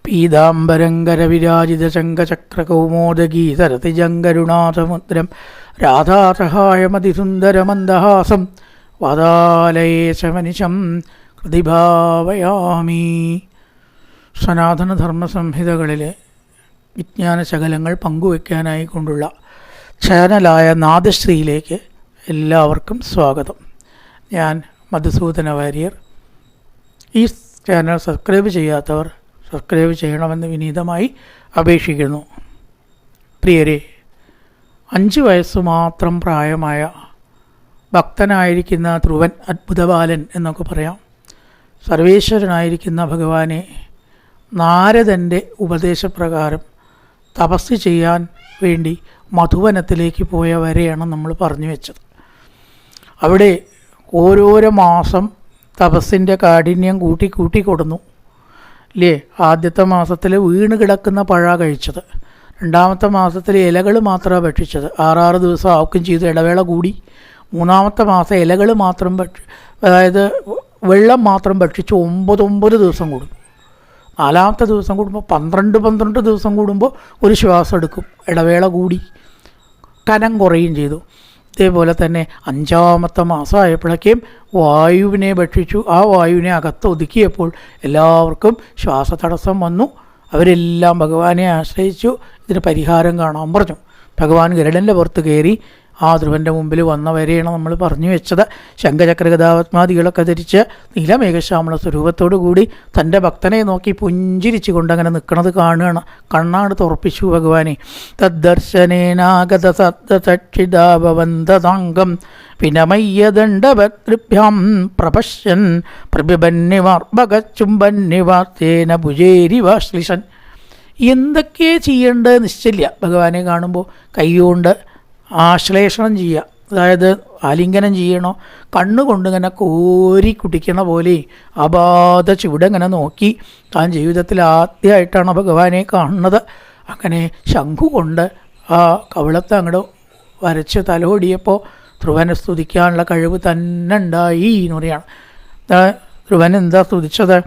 പീതാംബരങ്കരവിരാജിതശങ്കചക്രകൗമോദഗീതരതിജങ്കരുണാസമുദ്രം രാധാസഹായമതിസുന്ദരമന്ദഹാസം വാതാലയേശമനിശം പ്രതിഭാവയാമി. സനാതനധർമ്മ സംഹിതകളിലെ വിജ്ഞാനശകലങ്ങൾ പങ്കുവയ്ക്കാനായി കൊണ്ടുള്ള ചാനലായ നാദശ്രീയിലേക്ക് എല്ലാവർക്കും സ്വാഗതം. ഞാൻ മധുസൂദന വാര്യർ. ഈ ചാനൽ സബ്സ്ക്രൈബ് ചെയ്യാത്തവർ സബ്സ്ക്രൈബ് ചെയ്യണമെന്ന് വിനീതമായി അപേക്ഷിക്കുന്നു. പ്രിയരെ, 5 വയസ്സ് മാത്രം പ്രായമായ ഭക്തനായിരിക്കുന്ന ധ്രുവൻ, അത്ഭുതബാലൻ എന്നൊക്കെ പറയാം, സർവേശ്വരനായിരിക്കുന്ന ഭഗവാനെ നാരദൻ്റെ ഉപദേശപ്രകാരം തപസ് ചെയ്യാൻ വേണ്ടി മധുവനത്തിലേക്ക് പോയ വരെയാണ് നമ്മൾ പറഞ്ഞു വെച്ചത്. അവിടെ ഓരോരോ മാസം തപസ്സിൻ്റെ കാഠിന്യം കൂട്ടി കൊടുന്നു അല്ലേ. ആദ്യത്തെ മാസത്തിൽ വീണ് കിടക്കുന്ന പഴ കഴിച്ചത്, 2ാമത്തെ മാസത്തിൽ ഇലകൾ മാത്രമാണ് ഭക്ഷിച്ചത്, 6 ദിവസം ആവുകയും ചെയ്തു, ഇടവേള കൂടി. 3ാമത്തെ മാസം ഇലകൾ മാത്രം അതായത് വെള്ളം മാത്രം ഭക്ഷിച്ച് 9 ദിവസം കൂടും. 4ാമത്തെ ദിവസം കൂടുമ്പോൾ 12 ദിവസം കൂടുമ്പോൾ ഒരു ശ്വാസം എടുക്കും, ഇടവേള കൂടി, കനം കുറയുകയും ചെയ്തു. ഇതേപോലെ തന്നെ 5ാമത്തെ മാസമായപ്പോഴേക്കും വായുവിനെ ഭക്ഷിച്ചു. ആ വായുവിനെ അകത്ത് ഒതുക്കിയപ്പോൾ എല്ലാവർക്കും ശ്വാസതടസ്സം വന്നു. അവരെല്ലാം ഭഗവാനെ ആശ്രയിച്ചു. ഇതിന് പരിഹാരം കാണാൻ പറഞ്ഞു. ഭഗവാൻ ഗരുഡൻ്റെ പുറത്ത് കയറി ആ ധ്രുവൻ്റെ മുമ്പിൽ വന്നവരെയാണ് നമ്മൾ പറഞ്ഞു വെച്ചത്. ശംഖചക്രഗദാപത്മാദികളൊക്കെ ധരിച്ച് നീലമേഘശ്യാമള സ്വരൂപത്തോടു കൂടി തൻ്റെ ഭക്തനെ നോക്കി പുഞ്ചിരിച്ചു കൊണ്ടങ്ങനെ നിൽക്കുന്നത് കാണുകയാണ്. കണ്ണാട് തുറപ്പിച്ചു ഭഗവാനെ. തദ്ദർശനേനാഗത സദ്ദചക്ഷിതാഭവന്തതാംഗം വിനമയ്യദണ്ഡഭദ്രിഭ്യാം പ്രപശ്യൻ പ്രഭിബന്യവാർഭകചുംബന്യവാർത്തേന ഭുജേരിവാശ്ലിഷൻ. എന്തൊക്കെ ചെയ്യേണ്ടത് നിശ്ചയില്ല. ഭഗവാനെ കാണുമ്പോൾ കൈകൊണ്ട് ആശ്ലേഷണം ചെയ്യുക, അതായത് ആലിംഗനം ചെയ്യണോ, കണ്ണുകൊണ്ടിങ്ങനെ കോരി കുടിക്കണ പോലെ അബാധ ചുവടിങ്ങനെ നോക്കി താൻ ജീവിതത്തിൽ ആദ്യമായിട്ടാണ് ഭഗവാനെ കാണുന്നത്. അങ്ങനെ ശംഖു കൊണ്ട് ആ കവിളത്തെ അങ്ങോട്ട് വരച്ച് തലോടിയപ്പോൾ ധ്രുവനെ സ്തുതിക്കാനുള്ള കഴിവ് തന്നെ ഉണ്ടായി എന്ന് പറയാണ്. ധ്രുവൻ എന്താ സ്തുതിച്ചത്?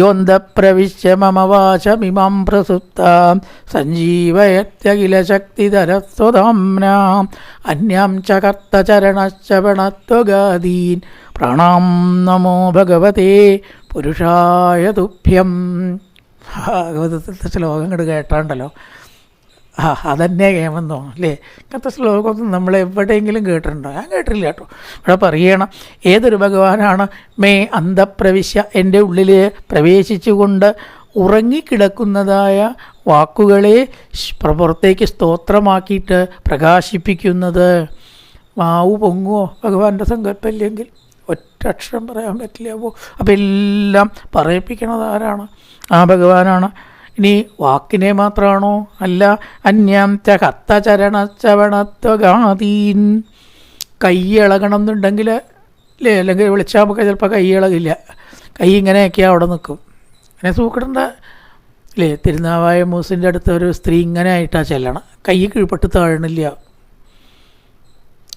യോന്തപ്രവിശ്യ മമ വാചമിമാം പ്രസുപ്താം സഞ്ജീവയത്യഖില ശക്തിധരസ്വധാംനാം അന്യാം ചകർത്തചരണശ്ചവണത്വഗാദീൻ പ്രാണാം നമോ ഭഗവതേ പുരുഷായ തുഭ്യം. ഭഗവതത്തെ ശ്ലോകം ഇങ്ങോട്ട് കേട്ടാണ്ടല്ലോ, അതന്നെ കേമെന്ന് തോന്നും അല്ലേ. ഇങ്ങനത്തെ ശ്ലോകമൊന്നും നമ്മൾ എവിടെയെങ്കിലും കേട്ടിട്ടുണ്ടോ? ഞാൻ കേട്ടില്ല കേട്ടോ. ഇവിടെ പറയണം, ഏതൊരു ഭഗവാനാണ് മേ അന്തപ്രവിശ്യ, എൻ്റെ ഉള്ളിൽ പ്രവേശിച്ചുകൊണ്ട് ഉറങ്ങിക്കിടക്കുന്നതായ വാക്കുകളെ പുറത്തേക്ക് സ്തോത്രമാക്കിയിട്ട് പ്രകാശിപ്പിക്കുന്നത്. മാവ് പൊങ്ങുമോ ഭഗവാന്റെ സങ്കല്പമില്ലെങ്കിൽ? ഒറ്റ അക്ഷരം പറയാൻ പറ്റില്ല. അപ്പോൾ എല്ലാം പറയിപ്പിക്കണത് ആരാണ്? ആ ഭഗവാനാണ്. ഇനി വാക്കിനെ മാത്രമാണോ? അല്ല. അന്യം ചകർത്തചരണശ്ചവണത്വഗാദീൻ. കൈ ഇളകണം എന്നുണ്ടെങ്കിൽ അല്ലേ, അല്ലെങ്കിൽ വിളിച്ചാൽ നമുക്ക് ചിലപ്പോൾ കൈ ഇളകില്ല. കൈ ഇങ്ങനെയൊക്കെയാണ് അവിടെ നിൽക്കും. അങ്ങനെ സൂക്കിടേണ്ട അല്ലേ. തിരുനാവായ മൂസിൻ്റെ അടുത്ത് ഒരു സ്ത്രീ ഇങ്ങനെ ആയിട്ടാണ് ചെല്ലണം, കൈ കീഴ്പ്പെട്ട് താഴണില്ല.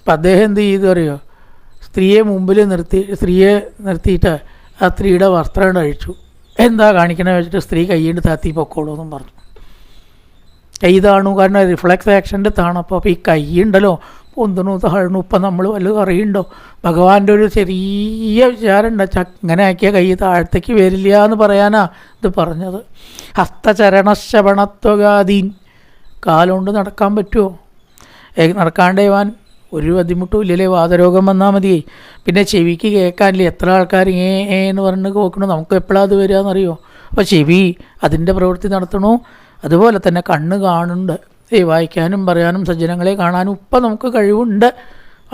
അപ്പം അദ്ദേഹം എന്ത് ചെയ്തു അറിയോ? സ്ത്രീയെ നിർത്തിയിട്ട് ആ സ്ത്രീയുടെ വസ്ത്രം അഴിച്ചു. എന്താ കാണിക്കണേ വെച്ചിട്ട് സ്ത്രീ കൈയ്യണ്ട് താത്തി പൊക്കോളൂ എന്നും പറഞ്ഞു. കൈ താണു, കാരണം റിഫ്ലക്സ് ആക്ഷൻ്റെ താണപ്പോൾ. അപ്പോൾ ഈ കൈ ഉണ്ടല്ലോ പൊന്തണു താഴണു. ഇപ്പം നമ്മൾ വല്ലതും അറിയുണ്ടോ? ഭഗവാന്റെ ഒരു ചെറിയ വിചാരം ഉണ്ട്, അങ്ങനെ ആക്കിയ കൈ താഴത്തേക്ക് വരില്ല എന്ന് പറയാനാ ഇത് പറഞ്ഞത്. ഹസ്തചരണശ്രവണത്വഗാദീൻ. കാലുകൊണ്ട് നടക്കാൻ പറ്റുമോ? നടക്കാണ്ടേവാൻ ഒരു ബുദ്ധിമുട്ടും ഇല്ലല്ലേ. വാതരോഗം വന്നാൽ മതിയേ. പിന്നെ ചെവിക്ക് കേൾക്കാനില്ലേ, എത്ര ആൾക്കാർ എന്ന് പറഞ്ഞ് നോക്കണം. നമുക്ക് എപ്പോഴാണ് അത് വരിക എന്നറിയോ? അപ്പോൾ ചെവി അതിൻ്റെ പ്രവൃത്തി നടത്തണോ? അതുപോലെ തന്നെ കണ്ണ് കാണുന്നുണ്ട്, വായിക്കാനും പറയാനും സജ്ജനങ്ങളെ കാണാനും ഇപ്പം നമുക്ക് കഴിവുണ്ട്.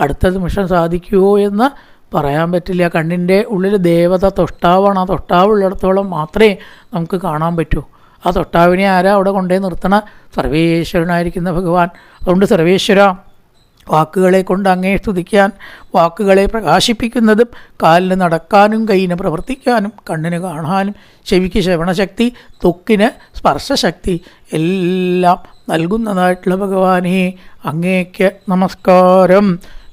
അടുത്ത നിമിഷം സാധിക്കുമോ എന്ന് പറയാൻ പറ്റില്ല. കണ്ണിൻ്റെ ഉള്ളിൽ ദേവത തൊഷ്ടാവാണ്. ആ തൊഷ്ടാവുള്ളിടത്തോളം മാത്രമേ നമുക്ക് കാണാൻ പറ്റൂ. ആ തൊഷ്ടാവിനെ ആരാ അവിടെ കൊണ്ടേ നിർത്തണ? സർവേശ്വരനായിരിക്കുന്ന ഭഗവാൻ. അതുകൊണ്ട് സർവേശ്വര, വാക്കുകളെ കൊണ്ട് അങ്ങേ സ്തുതിക്കാൻ, വാക്കുകളെ പ്രകാശിപ്പിക്കുന്നതും കാലിന് നടക്കാനും കൈയിന് പ്രവർത്തിക്കാനും കണ്ണിന് കാണാനും ചെവിക്ക് ശ്രവണശക്തി ത്വക്കിന് സ്പർശശക്തി എല്ലാം നൽകുന്നതായിട്ടുള്ള ഭഗവാനെ അങ്ങേക്ക് നമസ്കാരം.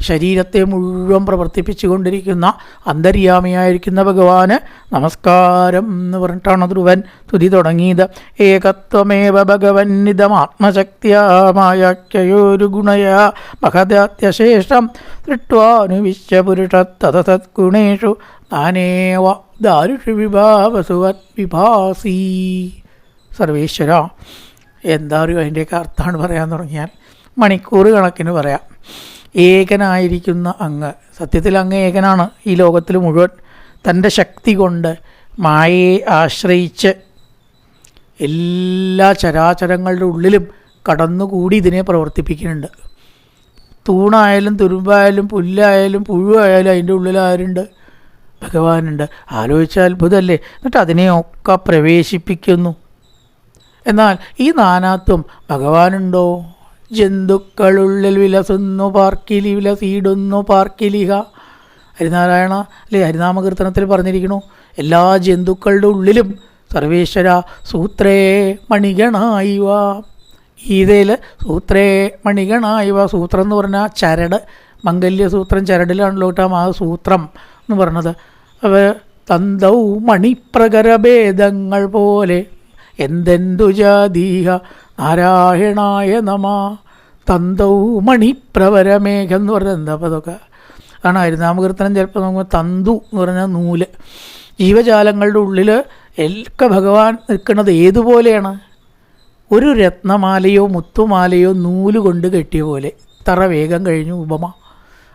ശരീരത്തെ മുഴുവൻ പ്രവർത്തിപ്പിച്ചുകൊണ്ടിരിക്കുന്ന അന്തര്യാമിയായിരിക്കുന്ന ഭഗവാന് നമസ്കാരം എന്ന് പറഞ്ഞിട്ടാണ് ധ്രുവൻ തുതി തുടങ്ങിയത്. ഏകത്വമേവ ഭഗവന്നിതമാത്മശക്തിയാമായാഖ്യയോരു ഗുണയാ മഹദാത്യശേഷം സൃഷ്ട്വാനുവിശ്യ പുരുഷത്തതസദ്ഗുണേഷു താനേവ ദാരുഷു വിഭാവസുവത് വിഭാസി. സർവേശ്വര, എന്തായാലും അതിൻ്റെയൊക്കെ അർത്ഥമാണ് പറയാൻ തുടങ്ങിയാൽ മണിക്കൂർ കണക്കിന് പറയാം. ഏകനായിരിക്കുന്ന അങ്ങ്, സത്യത്തിൽ അങ്ങ് ഏകനാണ് ഈ ലോകത്തിൽ മുഴുവൻ. തൻ്റെ ശക്തി കൊണ്ട് മായയെ ആശ്രയിച്ച് എല്ലാ ചരാചരങ്ങളുടെ ഉള്ളിലും കടന്നുകൂടി ഇതിനെ പ്രവർത്തിപ്പിക്കുന്നുണ്ട്. തൂണായാലും തുരുമ്പായാലും പുല്ലായാലും പുഴുവായാലും അതിൻ്റെ ഉള്ളിൽ ആരുണ്ട്? ഭഗവാനുണ്ട്. ആലോചിച്ച അത്ഭുതമല്ലേ? എന്നിട്ട് അതിനെയൊക്കെ പ്രവേശിപ്പിക്കുന്നു. എന്നാൽ ഈ നാനാത്വം ഭഗവാനുണ്ടോ? ജന്തുക്കളുള്ളിൽ വിലസുന്നു പാർക്കിലി വിലസീടുന്നു പാർക്കിലിഹ. ഹരിനാരായണ അല്ലേ ഹരിനാമകീർത്തനത്തിൽ പറഞ്ഞിരിക്കണു, എല്ലാ ജന്തുക്കളുടെ ഉള്ളിലും സർവേശ്വര സൂത്രേ മണിഗണായിവ. ഗീതയിൽ സൂത്രേ മണിഗണായിവ. സൂത്രം എന്ന് പറഞ്ഞാൽ ചരട്, മംഗല്യസൂത്രം ചരടിലാണല്ലോ കിട്ടാം ആ സൂത്രം എന്ന് പറഞ്ഞത്. അവ തന്തൗ മണിപ്രകരഭേദങ്ങൾ പോലെ എന്തെന്തു ജാതീഹ നാരായണായ നമ. തന്തൗ മണിപ്രവരമേഘം എന്ന് പറഞ്ഞാൽ എന്താ അപ്പോൾ അതൊക്കെ ആണ് ഹരിനാമകീർത്തനം. ചിലപ്പോൾ നമുക്ക് തന്തു എന്ന് പറഞ്ഞാൽ നൂല്. ജീവജാലങ്ങളുടെ ഉള്ളിൽ ഒക്കെ ഭഗവാൻ നിൽക്കുന്നത് ഏതുപോലെയാണ്? ഒരു രത്നമാലയോ മുത്തുമാലയോ നൂല് കൊണ്ട് കെട്ടിയ പോലെ. ഇത്ര വേഗം കഴിഞ്ഞു ഉപമ.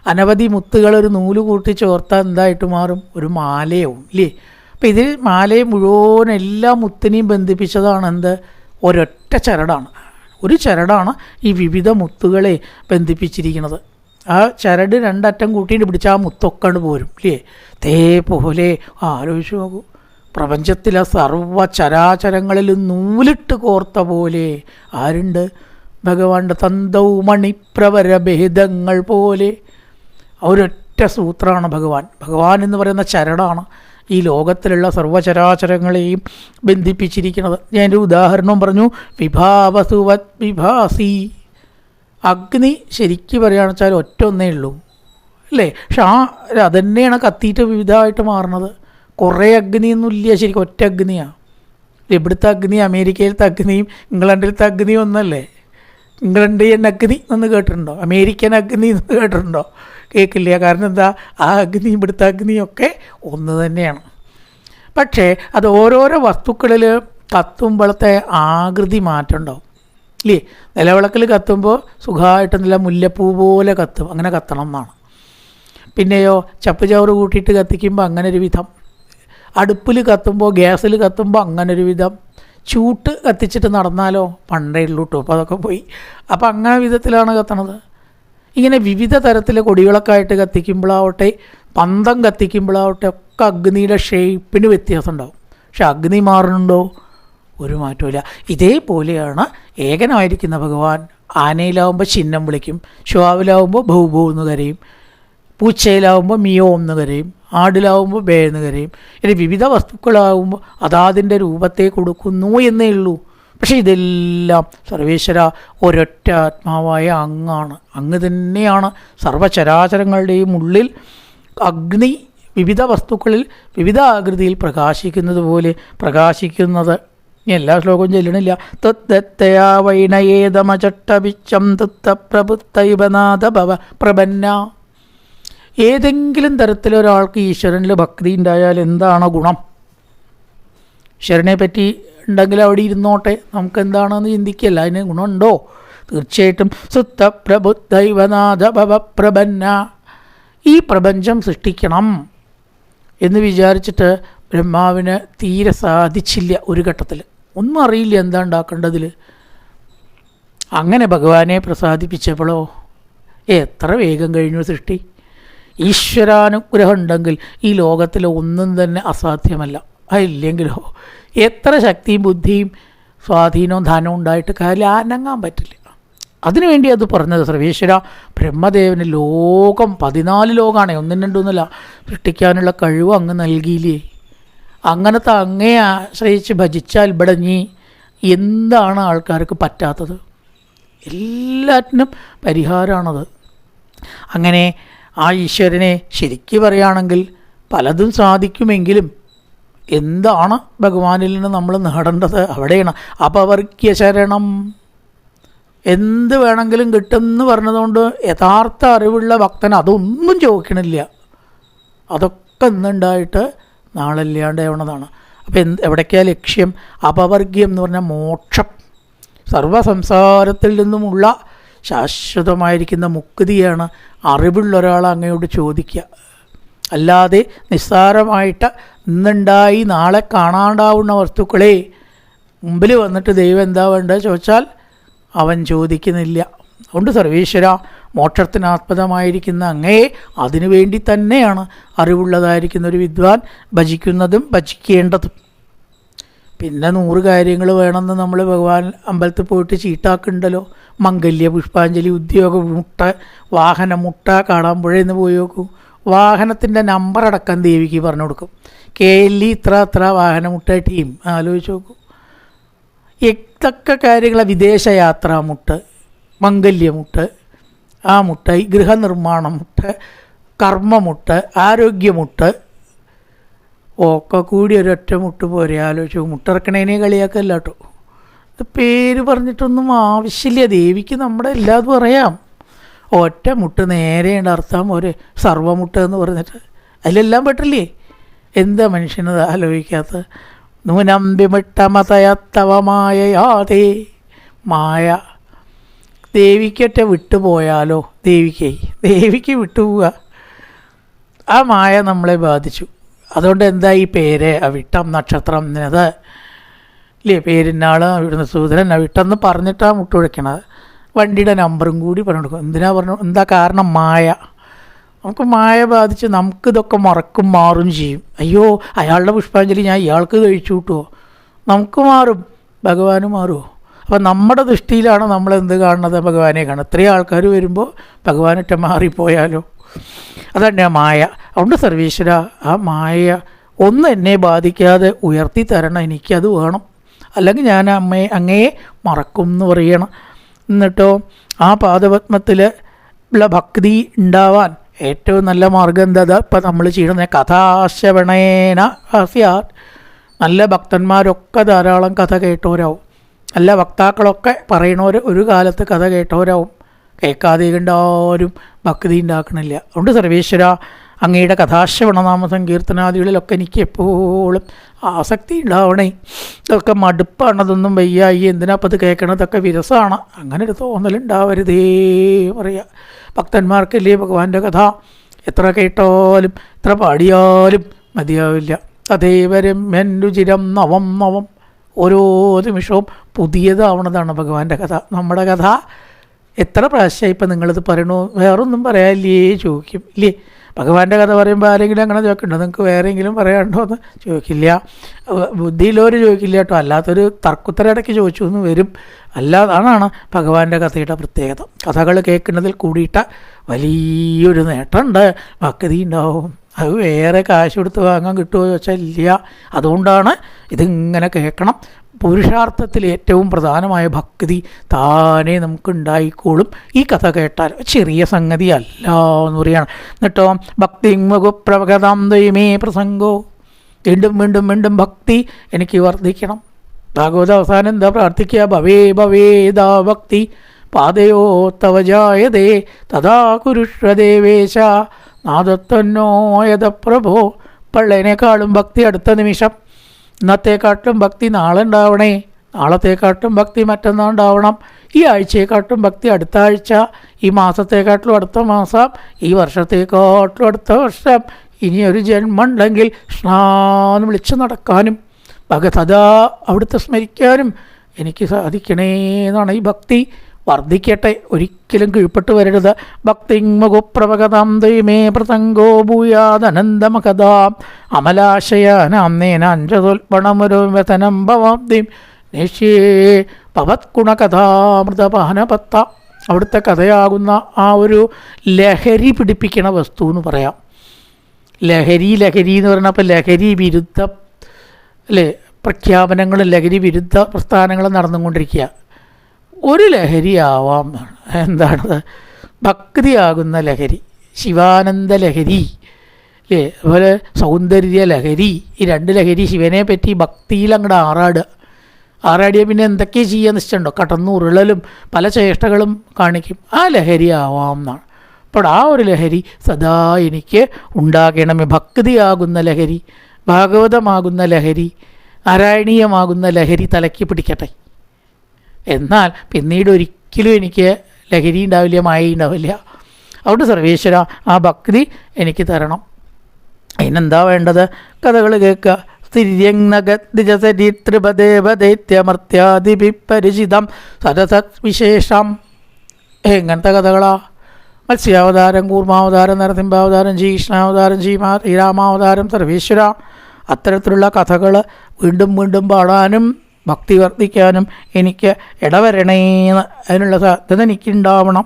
അനവധി മുത്തുകൾ ഒരു നൂല് കൂട്ടി ചോർത്താൻ എന്തായിട്ട് മാറും? ഒരു മാലയാവും ഇല്ലേ? അപ്പം ഇതിൽ മാലയെ മുഴുവൻ എല്ലാ മുത്തിനെയും ബന്ധിപ്പിച്ചതാണ് എന്ത്? ഒരൊറ്റ ചരടാണ്. ഒരു ചരടാണ് ഈ വിവിധ മുത്തുകളെ ബന്ധിപ്പിച്ചിരിക്കുന്നത്. ആ ചരട് രണ്ടറ്റം കൂട്ടിയിട്ട് പിടിച്ച് ആ മുത്തൊക്കെ പോരും ഇല്ലേ? തേപോലെ ആലോചിച്ച് നോക്കൂ, പ്രപഞ്ചത്തിലെ സർവ്വ ചരാചരങ്ങളിലും നൂലിട്ട് കോർത്ത പോലെ ആരുണ്ട്? ഭഗവാന്റെ തന്തൗ മണിപ്രവരഭേദങ്ങൾ പോലെ. ഒരൊറ്റ സൂത്രമാണ് ഭഗവാൻ. ഭഗവാൻ എന്ന് പറയുന്ന ചരടാണ് ഈ ലോകത്തിലുള്ള സർവ്വചരാചരങ്ങളെയും ബന്ധിപ്പിച്ചിരിക്കുന്നത്. ഞാനൊരു ഉദാഹരണം പറഞ്ഞു, വിഭാവസുവത് വിഭാസി. അഗ്നി ശരിക്കും പറയുകയാണെന്ന് വെച്ചാൽ ഒറ്റ ഒന്നേ ഉള്ളൂ അല്ലേ? പക്ഷെ അതന്നെയാണ് കത്തിയിട്ട് വിവിധമായിട്ട് മാറുന്നത്. കുറേ അഗ്നിയൊന്നും ഇല്ല, ശരിക്കും ഒറ്റ അഗ്നിയാണ്. ഇവിടുത്തെ അഗ്നി അമേരിക്കയിലത്തെ അഗ്നിയും ഇംഗ്ലണ്ടിലത്തെ അഗ്നിയും ഒന്നല്ലേ? ഇംഗ്ലണ്ടിയൻ അഗ്നി എന്ന് കേട്ടിട്ടുണ്ടോ? അമേരിക്കൻ അഗ്നി എന്ന് കേട്ടിട്ടുണ്ടോ? കേൾക്കില്ല. കാരണം എന്താ? ആ അഗ്നി ഇവിടുത്തെ അഗ്നിയൊക്കെ ഒന്ന് തന്നെയാണ്. പക്ഷേ അത് ഓരോരോ വസ്തുക്കളിൽ കത്തുമ്പോഴത്തെ ആകൃതി മാറ്റം ഉണ്ടാവും ഇല്ലേ? നിലവിളക്കിൽ കത്തുമ്പോൾ സുഖമായിട്ട് നല്ല മുല്ലപ്പൂ പോലെ കത്തും, അങ്ങനെ കത്തണം എന്നാണ്. പിന്നെയോ ചപ്പുചവറ് കൂട്ടിയിട്ട് കത്തിക്കുമ്പോൾ അങ്ങനെ ഒരു വിധം, അടുപ്പിൽ കത്തുമ്പോൾ ഗ്യാസിൽ കത്തുമ്പോൾ അങ്ങനൊരു വിധം, ചൂട്ട് കത്തിച്ചിട്ട് നടന്നാലോ പണ്ടേ ഉള്ളൂ കേട്ടോ, അപ്പോൾ അതൊക്കെ പോയി. അപ്പോൾ അങ്ങനെ വിധത്തിലാണ് കത്തണത്. ഇങ്ങനെ വിവിധ തരത്തിലെ കൊടികളൊക്കെ കത്തിക്കുമ്പോഴാവട്ടെ, പന്തം കത്തിക്കുമ്പോഴാവട്ടെ ഒക്കെ അഗ്നിയുടെ ഷേപ്പിന് വ്യത്യാസം ഉണ്ടാവും. പക്ഷെ അഗ്നി മാറുന്നുണ്ടോ? ഒരു മാറ്റമില്ല. ഇതേപോലെയാണ് ഏകനായിരിക്കുന്ന ഭഗവാൻ. ആനയിലാവുമ്പോൾ ചിഹ്നം വിളിക്കും, ശ്വാവിലാവുമ്പോൾ ഭൗഭൂ എന്ന് കരയും, പൂച്ചയിലാവുമ്പോൾ മിയോ എന്ന് കരയും, ആടിലാവുമ്പോൾ ബേ എന്ന് കരയും. ഇനി വിവിധ വസ്തുക്കളാവുമ്പോൾ അതാതിൻ്റെ രൂപത്തെ കൊടുക്കുന്നു എന്നേ ഉള്ളൂ. പക്ഷേ ഇതെല്ലാം സർവേശ്വര ഒരൊറ്റ ആത്മാവായ അങ്ങാണ്. അങ്ങ് തന്നെയാണ് സർവ്വചരാചരങ്ങളുടെയും ഉള്ളിൽ അഗ്നി വിവിധ വസ്തുക്കളിൽ വിവിധ ആകൃതിയിൽ പ്രകാശിക്കുന്നത് പോലെ പ്രകാശിക്കുന്നത്. ഇനി എല്ലാ ശ്ലോകവും ചെല്ലണില്ല. തത്തയാ വൈണയേതമചട്ടപിച്ചം തത്ത പ്രഭുത്തൈവനാഥ ഭവ പ്രപന്ന. ഏതെങ്കിലും തരത്തിലൊരാൾക്ക് ഈശ്വരനിൽ ഭക്തി ഉണ്ടായാൽ എന്താണ് ഗുണം? ഈശ്വരനെ പറ്റി ഉണ്ടെങ്കിൽ അവിടെ ഇരുന്നോട്ടെ, നമുക്ക് എന്താണെന്ന് ചിന്തിക്കല്ല. അതിന് ഗുണമുണ്ടോ? തീർച്ചയായിട്ടും. സുത്ത പ്രബുദ്ധൈവനാഥ ഭവ പ്രപന്ന. ഈ പ്രപഞ്ചം സൃഷ്ടിക്കണം എന്ന് വിചാരിച്ചിട്ട് ബ്രഹ്മാവിന് തീരെ സാധിച്ചില്ല. ഒരു ഘട്ടത്തിൽ ഒന്നും അറിയില്ല എന്താ ഉണ്ടാക്കേണ്ടതിൽ. അങ്ങനെ ഭഗവാനെ പ്രസാദിപ്പിച്ചപ്പോഴോ എത്ര വേഗം കഴിഞ്ഞു സൃഷ്ടി. ഈശ്വരാനുഗ്രഹം ഉണ്ടെങ്കിൽ ഈ ലോകത്തിൽ ഒന്നും തന്നെ അസാധ്യമല്ല. അതില്ലെങ്കിലോ എത്ര ശക്തിയും ബുദ്ധിയും സ്വാധീനവും ധനവും ഉണ്ടായിട്ട് കാര്യം അനങ്ങാൻ പറ്റില്ല. അതിനുവേണ്ടി അത് പറഞ്ഞത് സർവേശ്വര ബ്രഹ്മദേവന് ലോകം 14 ലോകമാണ്, ഒന്നും രണ്ടൊന്നുമില്ല, സൃഷ്ടിക്കാനുള്ള കഴിവ് അങ്ങ് നൽകിയില്ലേ. അങ്ങനത്തെ അങ്ങയെ ആശ്രയിച്ച് ഭജിച്ചാൽ ഇവിടെ നീ എന്താണ് ആൾക്കാർക്ക് പറ്റാത്തത്? എല്ലാറ്റിനും പരിഹാരമാണത്. അങ്ങനെ ആ ഈശ്വരനെ ശരിക്കും പറയുകയാണെങ്കിൽ പലതും സാധിക്കുമെങ്കിലും എന്താണ് ഭഗവാനിൽ നിന്ന് നമ്മൾ നേടേണ്ടത്? അവിടെയാണ് അപവർഗ്യ ശരണം. എന്ത് വേണമെങ്കിലും കിട്ടുമെന്ന് പറഞ്ഞതുകൊണ്ട് യഥാർത്ഥ അറിവുള്ള ഭക്തൻ അതൊന്നും ചോദിക്കണില്ല. അതൊക്കെ ഇന്നുണ്ടായിട്ട് നാളെ ഇല്ലാണ്ടാവണതാണ്. അപ്പം എവിടേക്കാ ലക്ഷ്യം? അപവർഗ്യം എന്ന് പറഞ്ഞാൽ മോക്ഷം, സർവ്വസംസാരത്തിൽ നിന്നുമുള്ള ശാശ്വതമായിരിക്കുന്ന മുക്തിയാണ് അറിവുള്ള ഒരാൾ അങ്ങയോട് ചോദിക്കുക. അല്ലാതെ നിസ്സാരമായിട്ട് ഇന്നുണ്ടായി നാളെ കാണാണ്ടാവുന്ന വസ്തുക്കളെ മുമ്പിൽ വന്നിട്ട് ദൈവം എന്താ വേണ്ടത് ചോദിച്ചാൽ അവൻ ചോദിക്കുന്നില്ല. അതുകൊണ്ട് സർവേശ്വര, മോക്ഷത്തിനാസ്പദമായിരിക്കുന്ന അങ്ങയെ അതിനു വേണ്ടി തന്നെയാണ് അറിവുള്ളതായിരിക്കുന്ന ഒരു വിദ്വാൻ ഭജിക്കുന്നതും ഭജിക്കേണ്ടതും. പിന്നെ 100 കാര്യങ്ങൾ വേണമെന്ന് നമ്മൾ ഭഗവാൻ അമ്പലത്തിൽ പോയിട്ട് ചീട്ടാക്കുന്നുണ്ടല്ലോ. മംഗല്യ പുഷ്പാഞ്ജലി, ഉദ്യോഗ മുട്ട, വാഹന മുട്ട, കാടാമ്പുഴയെന്ന് പോയി നോക്കൂ. വാഹനത്തിൻ്റെ നമ്പർ അടക്കം ദേവിക്ക് പറഞ്ഞു കൊടുക്കും. KLE ഇത്ര വാഹന മുട്ട ടീം ആലോചിച്ച് നോക്കൂ. എന്തൊക്കെ കാര്യങ്ങളാണ്. വിദേശയാത്രാ മുട്ട്, മംഗല്യമുട്ട്, ആ മുട്ടായി, ഗൃഹനിർമ്മാണ മുട്ട്, കർമ്മമുട്ട്, ആരോഗ്യമുട്ട്, ഒക്കെ കൂടി ഒരൊറ്റ മുട്ട് പോരെ. ആലോചിച്ചു. മുട്ടിറക്കണേനെ കളിയാക്കല്ല കേട്ടോ. ഇത് പേര് പറഞ്ഞിട്ടൊന്നും ആവശ്യമില്ല. ദേവിക്ക് നമ്മുടെ എല്ലാതും അറിയാം. ഒറ്റ മുട്ട് നേരെയുണ്ട് അർത്ഥം ഒരു സർവ്വമുട്ട് എന്ന് പറഞ്ഞിട്ട് അതിലെല്ലാം പെട്ടില്ലേ. എന്താ മനുഷ്യനത് ആലോചിക്കാത്ത? നൂനമ്പിമിട്ടമതയത്തവമായയാതേ. മായ ദേവിക്കൊറ്റ വിട്ടുപോയാലോ? ദേവിക്ക് വിട്ടുപോവുക. ആ മായ നമ്മളെ ബാധിച്ചു. അതുകൊണ്ട് എന്താ ഈ പേര്? അവിട്ടം നക്ഷത്രം എന്നത് ഇല്ലേ? പേരിനാൾ ഇവിടുന്ന് സൂതരൻ അവിട്ടെന്ന് പറഞ്ഞിട്ടാണ് മുട്ടുവിളിക്കണത്. വണ്ടിയുടെ നമ്പറും കൂടി പറഞ്ഞു കൊടുക്കും. എന്താ കാരണം? മായ. നമുക്ക് മായ ബാധിച്ച് നമുക്കിതൊക്കെ മറക്കും, മാറും ചെയ്യും. അയ്യോ, അയാളുടെ പുഷ്പാഞ്ജലി ഞാൻ ഇയാൾക്ക് കഴിച്ചു കിട്ടുമോ? നമുക്ക് മാറും, ഭഗവാന് മാറുമോ? അപ്പം നമ്മുടെ ദൃഷ്ടിയിലാണ് നമ്മളെന്ത് കാണുന്നത്? ഭഗവാനെ കാണും. ഇത്രയും ആൾക്കാർ വരുമ്പോൾ ഭഗവാനൊറ്റ മാറിപ്പോയാലോ? അതന്നെ മായ. അതുകൊണ്ട് സർവീശ്വര, ആ മായ ഒന്ന് എന്നെ ബാധിക്കാതെ ഉയർത്തി തരണം. എനിക്കത് വേണം, അല്ലെങ്കിൽ ഞാൻ അങ്ങയെ മറക്കും എന്ന് പറയണം. എന്നിട്ടോ ആ പാദപത്മത്തിൽ ഉള്ള ഭക്തി ഉണ്ടാവാൻ ഏറ്റവും നല്ല മാർഗം എന്താ? ഇപ്പം നമ്മൾ ചെയ്യുന്ന കഥാശ്രവണേന ഹാസ്യാത്. നല്ല ഭക്തന്മാരൊക്കെ ധാരാളം കഥ കേട്ടവരാവും. നല്ല വക്താക്കളൊക്കെ പറയണവർ ഒരു കാലത്ത് കഥ കേട്ടവരാവും. കേൾക്കാതെ കണ്ടാരും ഭക്തി ഉണ്ടാക്കണില്ല. അതുകൊണ്ട് സർവേശ്വര, അങ്ങയുടെ കഥാശ്രവണനാമ സങ്കീർത്തനാദികളിലൊക്കെ എനിക്ക് എപ്പോഴും ആസക്തി ഉണ്ടാവണേ. ഇതൊക്കെ മടുപ്പാണ്, അതൊന്നും വയ്യായി, എന്തിനാപ്പം ഇത് കേൾക്കണതൊക്കെ വിരസമാണ്, അങ്ങനെ ഒരു തോന്നലുണ്ടാവരുതേ പറയുക. ഭക്തന്മാർക്കല്ലേ ഭഗവാന്റെ കഥ എത്ര കേട്ടാലും എത്ര പാടിയാലും മതിയാവില്ല. അതേവരും രുചിരം നവം നവം. ഓരോ നിമിഷവും പുതിയതാവണതാണ് ഭഗവാന്റെ കഥ. നമ്മുടെ കഥ എത്ര പ്രാവശ്യമായി ഇപ്പം നിങ്ങളിത് പറയണു, വേറൊന്നും പറയാനില്ലേ ചോദിക്കും ഇല്ലേ? ഭഗവാന്റെ കഥ പറയുമ്പോൾ ആരെങ്കിലും അങ്ങനെ ചോദിക്കണ്ടോ? നിങ്ങൾക്ക് വേറെങ്കിലും പറയാനുണ്ടോ എന്ന് ചോദിക്കില്ല. ബുദ്ധിയിലൊരു ചോദിക്കില്ല കേട്ടോ. അല്ലാത്തൊരു തർക്കുത്തരം ഇടയ്ക്ക് ചോദിച്ചു എന്ന് വരും. അതാണ് ഭഗവാന്റെ കഥയുടെ പ്രത്യേകത. കഥകൾ കേൾക്കുന്നതിൽ കൂടിയിട്ട് വലിയൊരു നേട്ടമുണ്ട്, ഭക്തി ഉണ്ടാവും. അത് വേറെ കാശ് കൊടുത്ത് വാങ്ങാൻ കിട്ടുമോ ചോദിച്ചാൽ ഇല്ല. അതുകൊണ്ടാണ് ഇതിങ്ങനെ കേൾക്കണം. പുരുഷാർത്ഥത്തിൽ ഏറ്റവും പ്രധാനമായ ഭക്തി താനേ നമുക്ക് ഉണ്ടായിക്കോളും ഈ കഥ കേട്ടാൽ. ചെറിയ സംഗതി അല്ല എന്ന് പറയുകയാണ്. എന്നിട്ടോ ഭക്തി മുഖപ്രവഗതാം ദൈമേ പ്രസംഗോ. വീണ്ടും വീണ്ടും വീണ്ടും ഭക്തി എനിക്ക് വർദ്ധിക്കണം. ഭാഗവത അവസാനം എന്താ പ്രാർത്ഥിക്കുക? ഭവേ ഭവേദാ ഭക്തി പാദയോ തവ ജായതേ തഥാ കുരുഷ്വ ദേവേശ നാദത്വന്നോയത പ്രഭോ. പള്ളേനേക്കാളും ഭക്തി അടുത്ത നിമിഷം, ഇന്നത്തെക്കാട്ടും ഭക്തി നാളെ ഉണ്ടാവണേ, നാളത്തെക്കാട്ടും ഭക്തി മറ്റന്നാൾ ഉണ്ടാവണം, ഈ ആഴ്ചയെക്കാട്ടും ഭക്തി അടുത്ത ആഴ്ച, ഈ മാസത്തെക്കാട്ടിലും അടുത്ത മാസം, ഈ വർഷത്തെക്കാട്ടിലും അടുത്ത വർഷം, ഇനിയൊരു ജന്മമുണ്ടെങ്കിൽ കൃഷ്ണാന്ന് വിളിച്ച് നടക്കാനും ഭഗതദാ അവിടുത്തെ സ്മരിക്കാനും എനിക്ക് സാധിക്കണേ എന്നാണ് ഈ ഭക്തി. വർദ്ധിക്കട്ടെ, ഒരിക്കലും കീഴ്പ്പെട്ട് വരരുത്. ഭക്തി മുഖപ്രവഗതാം ദൈമേ പ്രസംഗോ ഭൂയാദനന്ദമകഥാം അമലാശയാനാം നേനാഞ്ചതോൽപ്പണമൊരു വ്യതനം ഭവാബ്ദിം നേഷ്യേ പവത്ഗുണകഥാമൃതപാനപത്ത. അവിടുത്തെ കഥയാകുന്ന ആ ഒരു ലഹരി പിടിപ്പിക്കണ വസ്തു എന്ന് പറയാം. ലഹരി എന്ന് പറഞ്ഞപ്പോൾ ലഹരി വിരുദ്ധ അല്ലേ പ്രഖ്യാപനങ്ങളും ലഹരി വിരുദ്ധ പ്രസ്ഥാനങ്ങളും നടന്നുകൊണ്ടിരിക്കുക. ഒരു ലഹരിയാവാം. എന്താണത്? ഭക്തിയാകുന്ന ലഹരി, ശിവാനന്ദ ലഹരി അല്ലേ, അതുപോലെ സൗന്ദര്യ ലഹരി, ഈ രണ്ട് ലഹരി. ശിവനെ പറ്റി ഭക്തിയിൽ അങ്ങോട്ട് ആറാടിയ പിന്നെ എന്തൊക്കെയാണ് ചെയ്യാൻ നിശ്ചയമുണ്ടോ? കടന്നുരുളലും പല ചേഷ്ടകളും കാണിക്കും. ആ ലഹരി ആവാം എന്നാണ്. അപ്പോൾ ആ ഒരു ലഹരി സദാ എനിക്ക് ഉണ്ടാകണമേ. ഭക്തിയാകുന്ന ലഹരി, ഭാഗവതമാകുന്ന ലഹരി, നാരായണീയമാകുന്ന ലഹരി തലയ്ക്ക് പിടിക്കട്ടെ. എന്നാൽ പിന്നീട് ഒരിക്കലും എനിക്ക് ലഹരി ഉണ്ടാവില്ല, മായ ഉണ്ടാവില്ല. അതുകൊണ്ട് സർവേശ്വര ആ ഭക്തി എനിക്ക് തരണം. അതിനെന്താ വേണ്ടത്? കഥകൾ കേൾക്കുക. സ്ഥിര്യങ്ങതൃപദേവദൈത്യമർത്യാദിപരിചിതം സരസത് വിശേഷം. എങ്ങനത്തെ കഥകളാ? മത്സ്യാവതാരം, കൂർമാവതാരം, നരസിംഹാവതാരം, ശ്രീകൃഷ്ണാവതാരം, ശ്രീരാമാവതാരം, സർവേശ്വര. അത്തരത്തിലുള്ള കഥകൾ വീണ്ടും വീണ്ടും പാടാനും ഭക്തി വർദ്ധിക്കാനും എനിക്ക് ഇടവരണേന്ന് അതിനുള്ള സാധ്യത എനിക്കുണ്ടാവണം.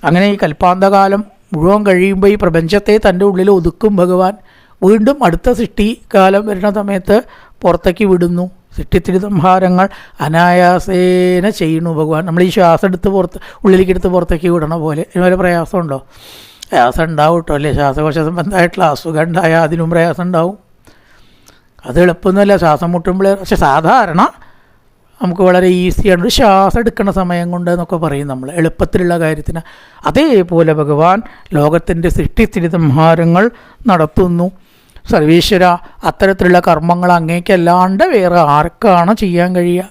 അങ്ങനെ ഈ കൽപ്പാന്തകാലം മുഴുവൻ കഴിയുമ്പോൾ ഈ പ്രപഞ്ചത്തെ തൻ്റെ ഉള്ളിൽ ഒതുക്കും ഭഗവാൻ. വീണ്ടും അടുത്ത സൃഷ്ടിക്കാലം വരുന്ന സമയത്ത് പുറത്തേക്ക് വിടുന്നു. സൃഷ്ടിത്തിരി സംഹാരങ്ങൾ അനായാസേന ചെയ്യുന്നു ഭഗവാൻ. നമ്മൾ ഈ ശ്വാസം എടുത്ത് ഉള്ളിലേക്ക് എടുത്ത് പുറത്തേക്ക് വിടണ പോലെ. ഇതിനൊരു പ്രയാസമുണ്ടോ? പ്രയാസം ഉണ്ടാവും കേട്ടോ അല്ലേ? ശ്വാസകോശ സംബന്ധമായിട്ടുള്ള അസുഖം ഉണ്ടായാൽ അതിനും പ്രയാസം ഉണ്ടാവും. അത് എളുപ്പമൊന്നുമല്ല ശ്വാസം മുട്ടുമ്പോൾ. പക്ഷെ സാധാരണ നമുക്ക് വളരെ ഈസിയാണ് ഒരു ശ്വാസം എടുക്കുന്ന സമയം കൊണ്ട് എന്നൊക്കെ പറയും നമ്മൾ, എളുപ്പത്തിലുള്ള കാര്യത്തിന്. അതേപോലെ ഭഗവാൻ ലോകത്തിൻ്റെ സൃഷ്ടിസ്ഥിതി സംഹാരങ്ങൾ നടത്തുന്നു. സർവേശ്വര അത്തരത്തിലുള്ള കർമ്മങ്ങൾ അങ്ങേക്കല്ലാണ്ട് വേറെ ആർക്കാണ് ചെയ്യാൻ കഴിയുക?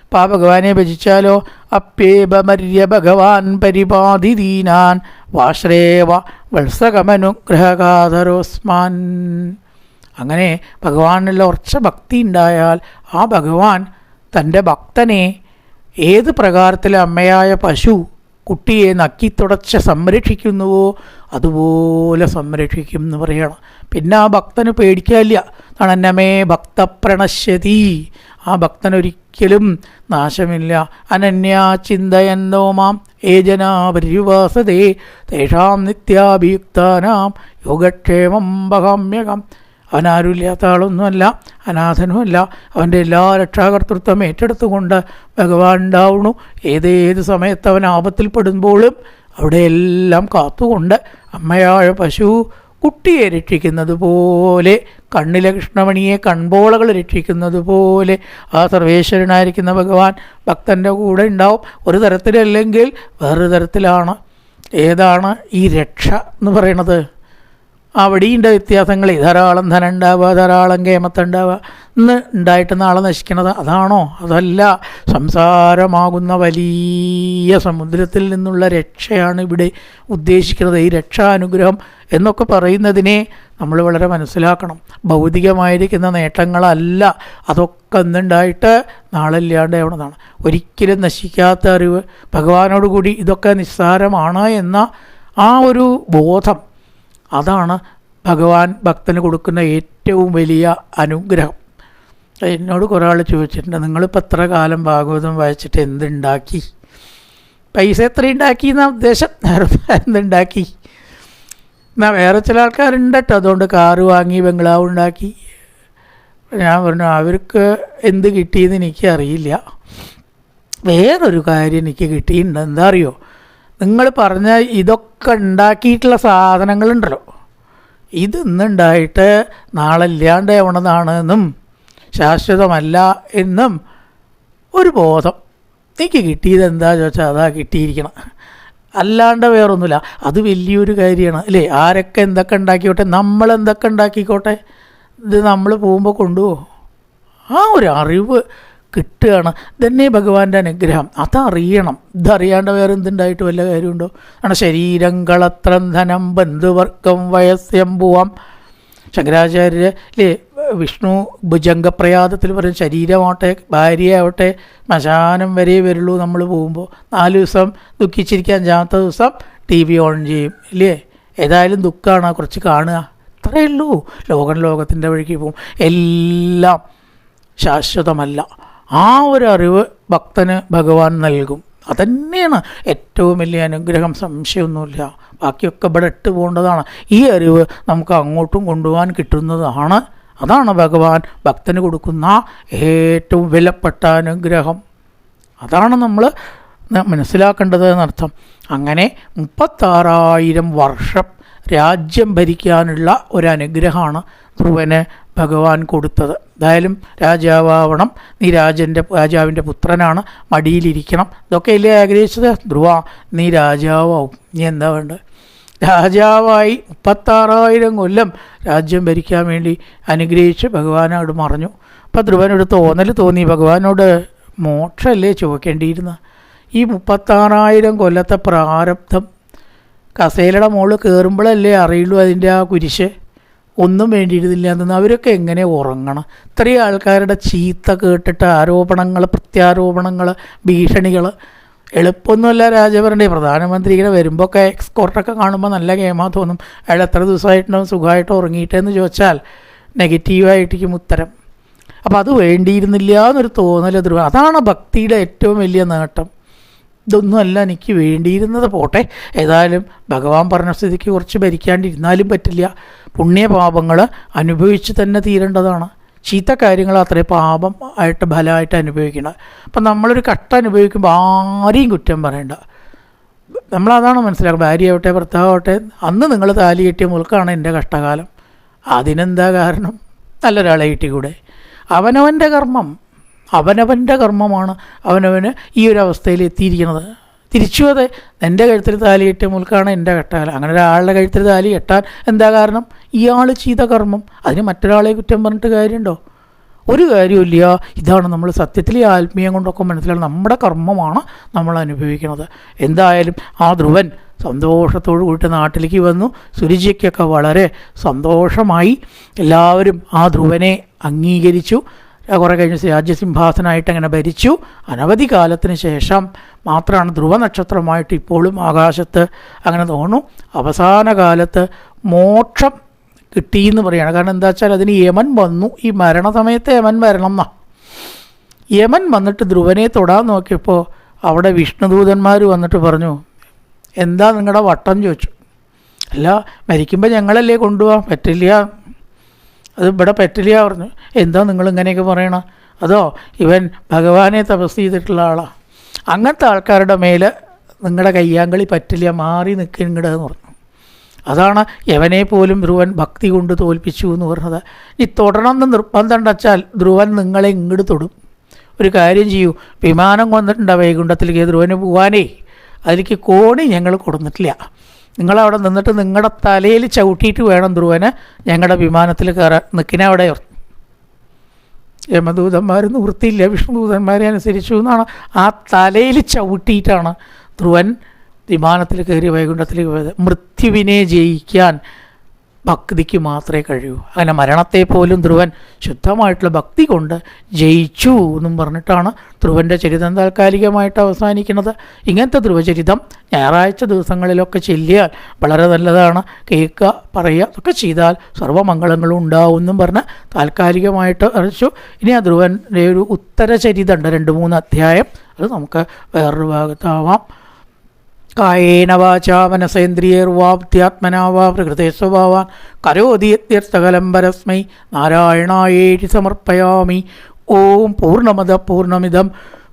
അപ്പോൾ ആ ഭഗവാനെ ഭജിച്ചാലോ? അപ്യേപമര്യ ഭഗവാൻ പരിപാതി ദീനാൻ വാശ്രേവ വത്സകമനുഗ്രഹകാതരോസ്മാൻ. അങ്ങനെ ഭഗവാനുള്ള ഉറച്ച ഭക്തി ഉണ്ടായാൽ ആ ഭഗവാൻ തൻ്റെ ഭക്തനെ ഏത് പ്രകാരത്തിൽ അമ്മയായ പശു കുട്ടിയെ നക്കിത്തുടച്ച് സംരക്ഷിക്കുന്നുവോ അതുപോലെ സംരക്ഷിക്കും എന്ന് പറയണം. പിന്നെ ആ ഭക്തന് പേടിക്കാനില്ല. അനന്നമേ ഭക്തപ്രണശ്യതി. ആ ഭക്തനൊരിക്കലും നാശമില്ല. അനന്യാ ചിന്തയന്നോ മാം ഏ ജനാ പര്യുവാസതേ തേഷാം നിത്യാഭിയുക്താനാം യോഗക്ഷേമം വഹാമ്യകം. അവനാരുമില്ലാത്ത ആളൊന്നുമല്ല, അനാഥനുമല്ല. അവൻ്റെ എല്ലാ രക്ഷാകർത്തൃത്വം ഏറ്റെടുത്തുകൊണ്ട് ഭഗവാൻ ഉണ്ടാവുന്നു. ഏതേത് സമയത്ത് അവൻ ആപത്തിൽപ്പെടുമ്പോഴും അവിടെയെല്ലാം കാത്തുകൊണ്ട് അമ്മയായ പശു കുട്ടിയെ രക്ഷിക്കുന്നത് പോലെ, കണ്ണിലെ കൃഷ്ണമണിയെ കൺപോളകൾ രക്ഷിക്കുന്നത് പോലെ ആ സർവേശ്വരനായിരിക്കുന്ന ഭഗവാൻ ഭക്തൻ്റെ കൂടെ ഉണ്ടാവും. ഒരു തരത്തിലല്ലെങ്കിൽ വേറൊരു തരത്തിലാണ്. ഏതാണ് ഈ രക്ഷ എന്ന് പറയണത്? അവിടെയുണ്ട് വ്യത്യാസങ്ങൾ. ധാരാളം ധനം ഉണ്ടാവുക, ധാരാളം കേമത്തുണ്ടാവുക, ഇന്ന് ഉണ്ടായിട്ട് നാളെ നശിക്കണത് അതാണോ? അതല്ല. സംസാരമാകുന്ന വലിയ സമുദ്രത്തിൽ നിന്നുള്ള രക്ഷയാണ് ഇവിടെ ഉദ്ദേശിക്കുന്നത്. ഈ രക്ഷാനുഗ്രഹം എന്നൊക്കെ പറയുന്നതിനെ നമ്മൾ വളരെ മനസ്സിലാക്കണം. ഭൗതികമായിരിക്കുന്ന നേട്ടങ്ങളല്ല, അതൊക്കെ ഇന്നുണ്ടായിട്ട് നാളെ ഇല്ലാണ്ടാവണതാണ്. ഒരിക്കലും നശിക്കാത്ത അറിവ്, ഭഗവാനോടുകൂടി ഇതൊക്കെ നിസ്സാരമാണ് എന്ന ആ ഒരു ബോധം, അതാണ് ഭഗവാൻ ഭക്തന് കൊടുക്കുന്ന ഏറ്റവും വലിയ അനുഗ്രഹം. എന്നോട് കുറേ ആൾ ചോദിച്ചിട്ടുണ്ട്, നിങ്ങളിപ്പോൾ എത്ര കാലം ഭാഗവതം വായിച്ചിട്ട് എന്തുണ്ടാക്കി? പൈസ എത്ര ഉണ്ടാക്കി എന്നാണ് ഉദ്ദേശം, എന്തുണ്ടാക്കി എന്നാൽ വേറെ ചില ആൾക്കാരുണ്ട് കേട്ടോ. അതുകൊണ്ട് കാറ് വാങ്ങി, ബംഗ്ലാവ് ഉണ്ടാക്കി. ഞാൻ പറഞ്ഞു അവർക്ക് എന്ത് കിട്ടിയെന്ന് എനിക്കറിയില്ല. വേറൊരു കാര്യം എനിക്ക് കിട്ടിയിട്ടുണ്ട്. എന്താ അറിയോ? നിങ്ങൾ പറഞ്ഞ ഇതൊക്കെ ഉണ്ടാക്കിയിട്ടുള്ള സാധനങ്ങളുണ്ടല്ലോ, ഇത് ഇന്നുണ്ടായിട്ട് നാളെ ഇല്ലാണ്ടാവണതാണെന്നും ശാശ്വതമല്ല എന്നും ഒരു ബോധം എനിക്ക് കിട്ടിയത്. എന്താ ചോദിച്ചാൽ അതാ കിട്ടിയിരിക്കണം, അല്ലാണ്ട് വേറൊന്നുമില്ല. അത് വലിയൊരു കാര്യമാണ് അല്ലേ? ആരൊക്കെ എന്തൊക്കെ ഉണ്ടാക്കിക്കോട്ടെ, നമ്മളെന്തൊക്കെ ഉണ്ടാക്കിക്കോട്ടെ, ഇത് നമ്മൾ പോകുമ്പോൾ കൊണ്ടുപോകും. ആ ഒരു അറിവ് കിട്ടുകയാണ്. ഇതന്നെ ഭഗവാന്റെ അനുഗ്രഹം. അതറിയണം. ഇതറിയാണ്ട് വേറെ എന്തുണ്ടായിട്ട് വല്ല കാര്യമുണ്ടോ? ആണ് ശരീരം കളത്രം ധനം ബന്ധുവർക്കം വയസ്യംഭുവം. ശങ്കരാചാര്യർ അല്ലേ വിഷ്ണു ഭുജംഗപ്രയാദത്തിൽ പറയും, ശരീരമാവട്ടെ ഭാര്യയാവട്ടെ ശ്മശാനം വരെ വരുള്ളൂ. നമ്മൾ പോകുമ്പോൾ 4 ദിവസം ദുഃഖിച്ചിരിക്കാൻ, 5ാമത്തെ ദിവസം TV ഓൺ ചെയ്യും ഇല്ലേ? ഏതായാലും ദുഃഖമാണ്, കുറച്ച് കാണുക, അത്രയേ ഉള്ളൂ. ലോകത്തിൻ്റെ വഴിക്ക് പോകും. എല്ലാം ശാശ്വതമല്ല. ആ ഒരു അറിവ് ഭക്തന് ഭഗവാൻ നൽകും. അതന്നെയാണ് ഏറ്റവും വലിയ അനുഗ്രഹം, സംശയമൊന്നുമില്ല. ബാക്കിയൊക്കെ ഇവിടെ ഇട്ട് പോകേണ്ടതാണ്. ഈ അറിവ് നമുക്ക് അങ്ങോട്ടും കൊണ്ടുപോകാൻ കിട്ടുന്നതാണ്. അതാണ് ഭഗവാൻ ഭക്തന് കൊടുക്കുന്ന ഏറ്റവും വിലപ്പെട്ട അനുഗ്രഹം. അതാണ് നമ്മൾ മനസ്സിലാക്കേണ്ടത് എന്നർത്ഥം. അങ്ങനെ 36,000 വർഷം രാജ്യം ഭരിക്കാനുള്ള ഒരനുഗ്രഹമാണ് ധ്രുവന് ഭഗവാൻ കൊടുത്തത്. എന്തായാലും രാജാവണം, നീ രാജാവിൻ്റെ പുത്രനാണ്, മടിയിലിരിക്കണം, ഇതൊക്കെ അല്ലേ ആഗ്രഹിച്ചത്. ധ്രുവ, നീ രാജാവാവും, നീ എന്താ വേണ്ടത്? രാജാവായി 36,000 കൊല്ലം രാജ്യം ഭരിക്കാൻ വേണ്ടി അനുഗ്രഹിച്ച് ഭഗവാനോട് മറഞ്ഞു. അപ്പം ധ്രുവനോട് തോന്നി, ഭഗവാനോട് മോക്ഷമല്ലേ ചോദിക്കേണ്ടിയിരുന്ന? ഈ 36,000 കൊല്ലത്തെ പ്രാരബ്ധം കസേലയുടെ മുകളിൽ കയറുമ്പോഴല്ലേ അറിയുള്ളൂ അതിൻ്റെ ആ കുരിശ്. ഒന്നും വേണ്ടിയിരുന്നില്ല എന്ന് അവരൊക്കെ എങ്ങനെ ഉറങ്ങണം? ഇത്രയും ആൾക്കാരുടെ ചീത്ത കേട്ടിട്ട് ആരോപണങ്ങൾ, പ്രത്യാരോപണങ്ങൾ, ഭീഷണികൾ. എളുപ്പമൊന്നുമല്ല രാജഭരണി. പ്രധാനമന്ത്രി ഇങ്ങനെ വരുമ്പോൾ ഒക്കെ എക്സ്കോർട്ടൊക്കെ കാണുമ്പോൾ നല്ല ഗെയിമാ തോന്നും. അയാൾ എത്ര ദിവസമായിട്ടുണ്ടാവും സുഖമായിട്ട് ഉറങ്ങിയിട്ടെന്ന് ചോദിച്ചാൽ നെഗറ്റീവായിട്ടിരിക്കും ഉത്തരം. അപ്പോൾ അത് വേണ്ടിയിരുന്നില്ല എന്നൊരു തോന്നൽ ധ്രുവൻ. അതാണ് ഭക്തിയുടെ ഏറ്റവും വലിയ നേട്ടം. ഇതൊന്നുമല്ല എനിക്ക് വേണ്ടിയിരുന്നത്, പോട്ടെ, ഏതായാലും ഭഗവാൻ പറഞ്ഞ സ്ഥിതിക്ക് കുറച്ച് ഭരിക്കാണ്ടിരുന്നാലും പറ്റില്ല. പുണ്യപാപങ്ങൾ അനുഭവിച്ച് തന്നെ തീരേണ്ടതാണ്. ചീത്ത കാര്യങ്ങൾ അത്രയും പാപം ആയിട്ട് ഫലമായിട്ട് അനുഭവിക്കണം. അപ്പം നമ്മളൊരു കഷ്ടം അനുഭവിക്കുമ്പോൾ ആരെയും കുറ്റം പറയണ്ട. നമ്മളതാണ് മനസ്സിലാക്കുക. ഭാര്യയാവട്ടെ ഭർത്താവട്ടെ, അന്ന് നിങ്ങൾ താലി കെട്ടിയ മുൽക്കാണ് എൻ്റെ കഷ്ടകാലം. അതിനെന്താ കാരണം? നല്ലൊരാളെ കിട്ടിക്കൂടെ? അവനവൻ്റെ കർമ്മമാണ് അവനവന് ഈ ഒരു അവസ്ഥയിൽ എത്തിയിരിക്കുന്നത്. തിരിച്ചു അതെ, എൻ്റെ കഴുത്തിൽ താലി കെട്ടിയ മുൽക്കാണ് എൻ്റെ കഷ്ടകാലം. അങ്ങനെ ഒരാളുടെ കഴുത്തിൽ താലി കെട്ടാൻ എന്താ കാരണം? ഇയാൾ ചെയ്ത കർമ്മം. അതിന് മറ്റൊരാളെ കുറ്റം പറഞ്ഞിട്ട് കാര്യമുണ്ടോ? ഒരു കാര്യമില്ല. ഇതാണ് നമ്മൾ സത്യത്തിൽ ഈ ആത്മീയം കൊണ്ടൊക്കെ മനസ്സിലാക്കുന്നത്. നമ്മുടെ കർമ്മമാണ് നമ്മൾ അനുഭവിക്കുന്നത്. എന്തായാലും ആ ധ്രുവൻ സന്തോഷത്തോടു കൂടി നാട്ടിലേക്ക് വന്നു. സുരുചിക്കൊക്കെ വളരെ സന്തോഷമായി. എല്ലാവരും ആ ധ്രുവനെ അംഗീകരിച്ചു. കുറേ കഴിഞ്ഞ് രാജ്യസിംഹാസനമായിട്ട് അങ്ങനെ ഭരിച്ചു. അനവധി കാലത്തിന് ശേഷം മാത്രമാണ് ധ്രുവ നക്ഷത്രമായിട്ട് ഇപ്പോഴും ആകാശത്ത് അങ്ങനെ തോന്നുന്നു. അവസാന കാലത്ത് മോക്ഷം കിട്ടിയെന്ന് പറയുകയാണ്. കാരണം എന്താ വെച്ചാൽ അതിന് യമൻ വന്നു. ഈ മരണസമയത്ത് യമൻ വരണം എന്നാ. യമൻ വന്നിട്ട് ധ്രുവനെ തൊടാൻ നോക്കിയപ്പോൾ അവിടെ വിഷ്ണുദൂതന്മാർ വന്നിട്ട് പറഞ്ഞു, എന്താ നിങ്ങളുടെ വട്ടം ചോദിച്ചു. അല്ല, മരിക്കുമ്പോൾ ഞങ്ങളല്ലേ കൊണ്ടുപോകാൻ പറ്റില്ല, അത് ഇവിടെ പറ്റില്ല പറഞ്ഞു. എന്താ നിങ്ങളിങ്ങനെയൊക്കെ പറയണം? അതോ ഇവൻ ഭഗവാനെ തപസ് ചെയ്തിട്ടുള്ള ആളാണ്, അങ്ങനത്തെ ആൾക്കാരുടെ മേലെ നിങ്ങളുടെ കയ്യാങ്കളി പറ്റില്ല, മാറി നിൽക്കിങ്ങടെന്ന് പറഞ്ഞു. അതാണ് യവനെ പോലും ധ്രുവൻ ഭക്തി കൊണ്ട് തോൽപ്പിച്ചു എന്ന് പറഞ്ഞത്. ഈ തൊടണമെന്ന് നിർബന്ധം വച്ചാൽ ധ്രുവൻ നിങ്ങളെ ഇങ്ങോട്ട് തൊടും. ഒരു കാര്യം ചെയ്യൂ, വിമാനം കൊണ്ടിട്ടുണ്ട് വൈകുണ്ഠത്തിലേക്ക് ധ്രുവന് പോകാനേ, അതിലേക്ക് കോണി ഞങ്ങൾ കൊടുത്തിട്ടില്ല. നിങ്ങളവിടെ നിന്നിട്ട് നിങ്ങളുടെ തലയിൽ ചവിട്ടിയിട്ട് വേണം ധ്രുവന് ഞങ്ങളുടെ വിമാനത്തിൽ കയറാൻ. നിൽക്കിനെ അവിടെ യമദൂതന്മാർ നിവൃത്തിയില്ല, വിഷ്ണുദൂതന്മാരെ അനുസരിച്ചു എന്നാണ്. ആ തലയിൽ ചവിട്ടിയിട്ടാണ് ധ്രുവൻ വിമാനത്തിൽ കയറി വൈകുണ്ഠത്തിലേക്ക് പോയത്. മൃത്യുവിനെ ജയിക്കാൻ ഭക്തിക്ക് മാത്രമേ കഴിയൂ. അങ്ങനെ മരണത്തെ പോലും ധ്രുവൻ ശുദ്ധമായിട്ടുള്ള ഭക്തി കൊണ്ട് ജയിച്ചു എന്നും പറഞ്ഞിട്ടാണ് ധ്രുവൻ്റെ ചരിതം താൽക്കാലികമായിട്ട് അവസാനിക്കുന്നത്. ഇങ്ങനത്തെ ധ്രുവചരിതം ഞായറാഴ്ച ദിവസങ്ങളിലൊക്കെ ചൊല്ലിയാൽ വളരെ നല്ലതാണ്. കേൾക്കുക, പറയുക ഒക്കെ ചെയ്താൽ സർവ്വമംഗളങ്ങളും ഉണ്ടാവും എന്നും പറഞ്ഞ് താൽക്കാലികമായിട്ട് അറിയിച്ചു. ഇനി ആ ധ്രുവൻ്റെ ഒരു ഉത്തരചരിതമുണ്ട്, 2-3 അധ്യായം. അത് നമുക്ക് വേറൊരു ഭാഗത്താവാം. കായേന വാചാ മനസേന്ദ്രിയർവാ ബുദ്ധ്യാത്മനാ വാ പ്രകൃതേ സ്വഭാവാൻ കരോതി യത്യർത്ഥകലം പരസ്മൈ നാരായണായേതി സമർപ്പയാമി. ഓം പൂർണ്ണമദ പൂർണ്ണമിദം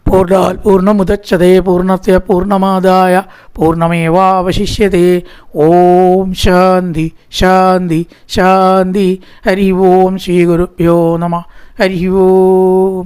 പൂർണ്ണാൽ പൂർണ്ണമുദച്യതേ പൂർണ്ണസ്യ പൂർണ്ണമാദായ പൂർണ്ണമേവാവശിഷ്യതേ. ഓം ശാന്തി ശാന്തി ശാന്തി. ഹരി ഓം ശ്രീ ഗുരുഭ്യോ നമഃ. ഹരി ഓം.